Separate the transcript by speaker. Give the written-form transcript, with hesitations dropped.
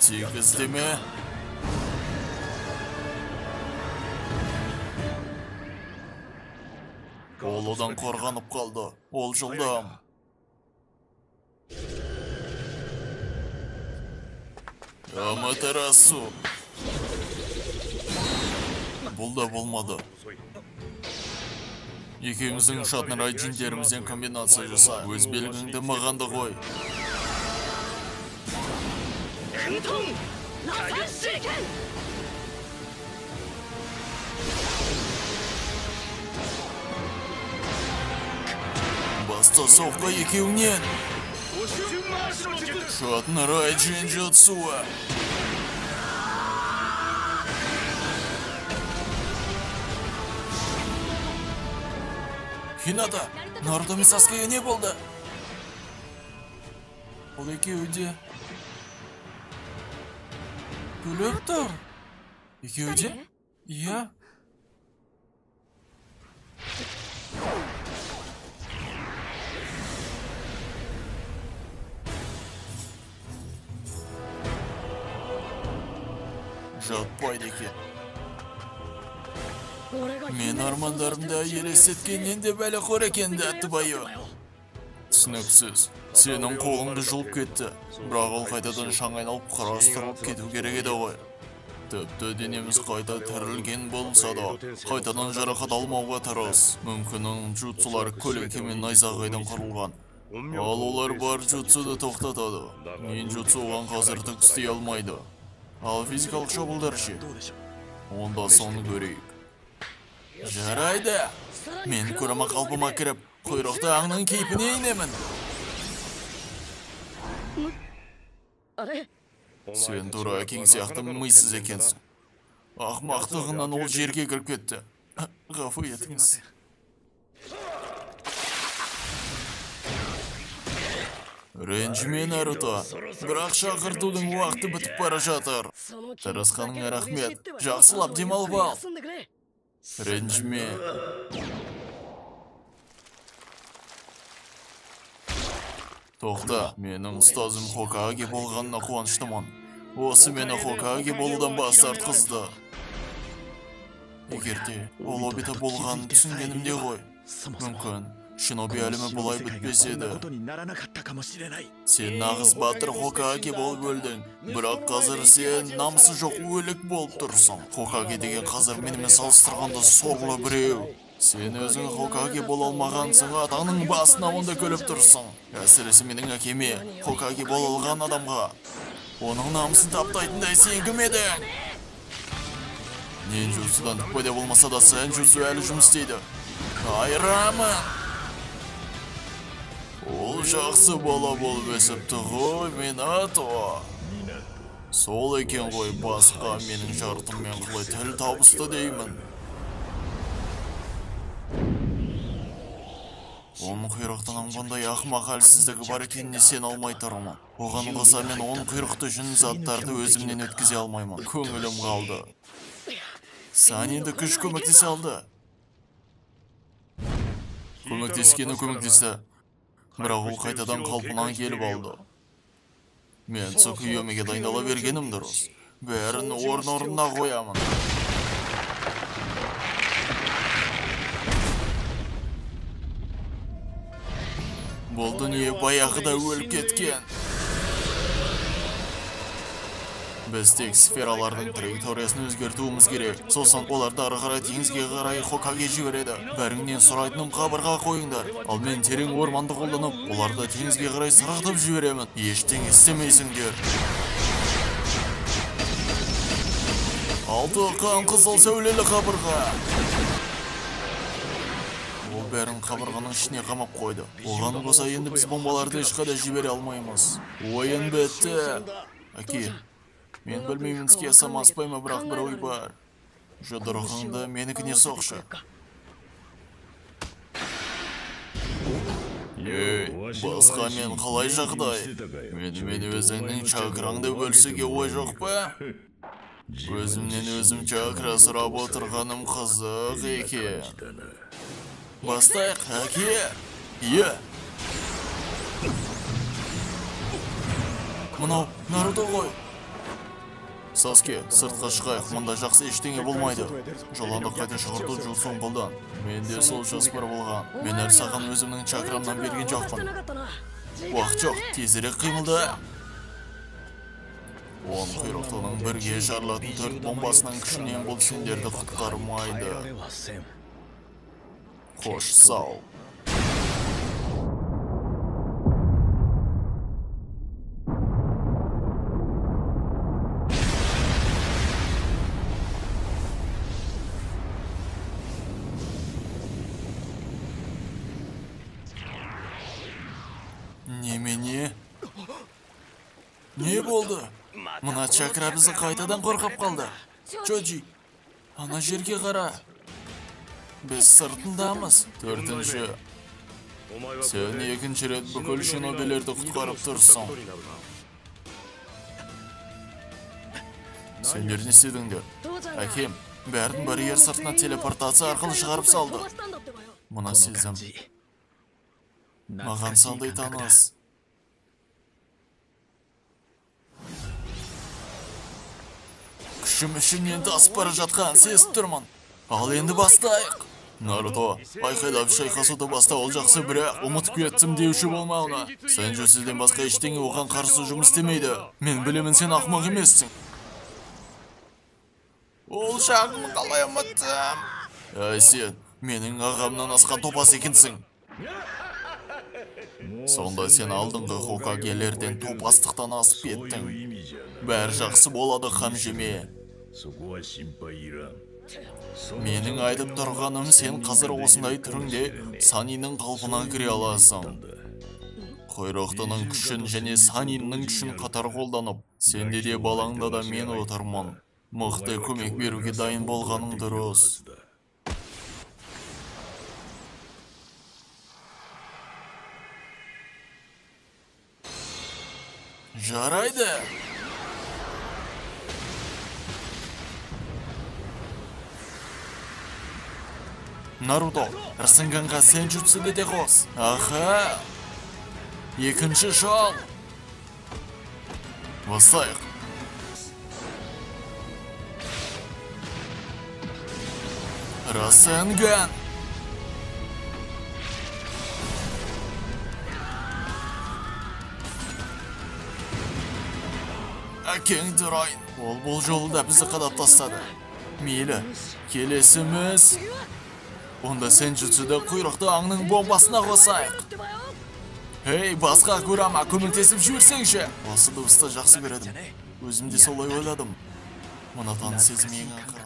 Speaker 1: тигіздеме. Ол одан қорғанып қалды. Ол жылдам. Аматерасу. Бұл да болмады. Екеуміздің ұшатын райджиндерімізден комбинация жаса. Өз белгіңді мағанды қой. Баста соққа екеуінен. Ұшатын райджин jutsuы. Хината, Наруто мен Саскеге не болды? Ол екеуі де күліп тұр. Екеуі де? Иә. Жатпайды екен. Мен армандарымда елестеткеннен де бәлі қор екенді әтті байы. Түсініксіз. Сенің қолыңды жұлып кетті. Бірақ ол қайтадан шаң айналып қарастырылып кету керек еді ғой. Тіпті денеміз қайта тірілген болса да, қайтадан жарақат алмауға тырыс. Мүмкін jutsular көлеңке мен найзағайдан құрылған. Ал олар бар jutsuды тоқтатады. Ninjutsu оған қазір түк істей алмайды. Ал физикалық шабуылдар ше? Онда соны көрейік. Жарайды. Мен көрама қалпыма кіріп, құйрықты аңның кейпіне енемін. Сен тура әкең сияқты мыйсыз екенсің. Ақмақтығынан ол жерге кіріп кетті. Ғафу етіңіз. Ренжіме, Наруто. Бірақ шақыртудың уақыты бітіп бара жатыр. Тырысқаныңа рахмет. Жақсылап демалып ал. Ренжіме. Тоқта, менің ұстазым Хокаге болғанына қуаныштымын. Осы мені Хокаге болудан бас тартқызды. Егерде ол Обита болғанын түсінгенімде ғой. Мүмкін Шиноби әлімі бұлай бітпес еді. Сен нағыз батыр Хокаге болып өлдің. Бірақ қазір сен намысы жоқ өлік болып тұрсың. Хокаге деген қазір менімен салыстырғанда сорлы біреу. Сен өзің Хокаге бола алмағансың, атаңның басына онда көліп тұрсың. Әсіресе менің әкеме Хокаге бола алған адамға. Оның намысын таптайтындай сен кім едің? Ninjutsuдан түкпайда болмаса да Senjutsu әлі жұмыс істейді. Айрамын! Ол жақсы бала болып өсіпті ғой, Минато. Сол екен ғой, басқа менің жартыммен қалай тіл табысты деймін. Оның құйрықтан аңғандай ақымақ әлсіздігі бар екеніне сен алмай тұрмын. Оған қоса мен оның құйрықты жүн заттарды өзімнен өткізе алмаймын. Көңілім қалды. Санинді күш көмектесе алды. Көмектескені көмектесті. Бірақ ол қайтадан қалпынан келіп алды. Мен Цукуйомиге дайындала бергенім дұрыс. Бәрін орын-орнына қоямын. Бұл дүние баяғыда өліп кеткен. Біз тек сфералардың траекториясын өзгертуіміз керек. Сосын оларды ары қарай теңізге қарай Хокаге жібереді. Бәріңнен сұрайтыным қабырға қойыңдар. Ал мен терең орманды қолданып, оларды теңізге қарай сырғытып жіберемін. Ештеңе істемейсіңдер. Алты қан қызыл сәулелі қабырға. Ол бәрін қабырғаның ішіне қамап қойды. Оған қоса енді біз бомбаларды ешқайда жібере алмаймыз. Ойын бітті. Әке, мен білмеймін іске асам аспайма, бірақ бір ой бар. Жұдырығыңды менікіне соқшы. Басқа мен қалай жағдай? Мен өзіңнің чакраңды бөлсіге ой жоқ па? Өзімнен өзім чакра сұрап отырғаным қызық екен. Бастайық, әке? Иә. Мынау Наруто ғой. Саске, сыртқа шығайық, мұнда жақсы ештеңе болмайды. Жоланды қайта шығырды жұлсын қолдан. Менде сол жоспар болған. Мен әр саған өзімнің чакрамнан берген жоқпын. Уақыт жоқ, тезірек қимылда. 10 құйрықтының бірге жарылатын 4 бомбасының күшінен бұл сендерді құтқармайды. Қош сау. Немене? Не болды? Мұна чакра бізді қайтадан қорқап қалды. Чоджи, ана жерге қара. Біз сыртындамыз. 4-ші. Сен 2-ші рет бүкіл шинобилерді құтқарып тұрсың. Сендер не істедіңдер? Әкем, бәрін барьер сыртына телепортация арқылы шығарып салды. Мұна сезім. Маған сандай таныс. Күшім ішімнен тасып бара жатқан сезіп тұрмын. Ал енді бастайық. Наруто, айқайлап шайқасуды баста ол жақсы, бірақ ұмытып кеттім деуші болмауына. Сен жөсізден басқа ештеңе оған қарсы жұмыс істемейді. Мен білемін, сен ақымақ емессің. Ол жағын қалай ұмыттым? Әй сен, менің ағамнан асқан топас екенсің. Сонда сен алдыңғы Хокагелерден топастықтан асып еттің. Бәрі жақсы болады, қамжеме. Менің айтып тұрғаным, сен қазір осындай түріңде Санинның қалпына кіре аласың. Құйрықтының күшін және Санинның күшін қатар қолданып, сенде де балаңда да мен отырмын. Мықты көмек беруге дайын болғаның дұрыс. Жарайды. Наруто, Расенганға сенжутсуді де қос. Аха! 2-ші шал. Бастайық. Расенган. Әкең дұрайын. Ол бұл жолы да бізді қадап тастады. Мейлі, келесіміз. Онда сенжутсуды құйрықты аңның бомбасына қосайық. Ей, басқа көрама, көмектесіп жіберсеңші. Осы дыбысты жақсы көредім. Өзімде солай ойладым. Мұна таныс сезім ең ақыры.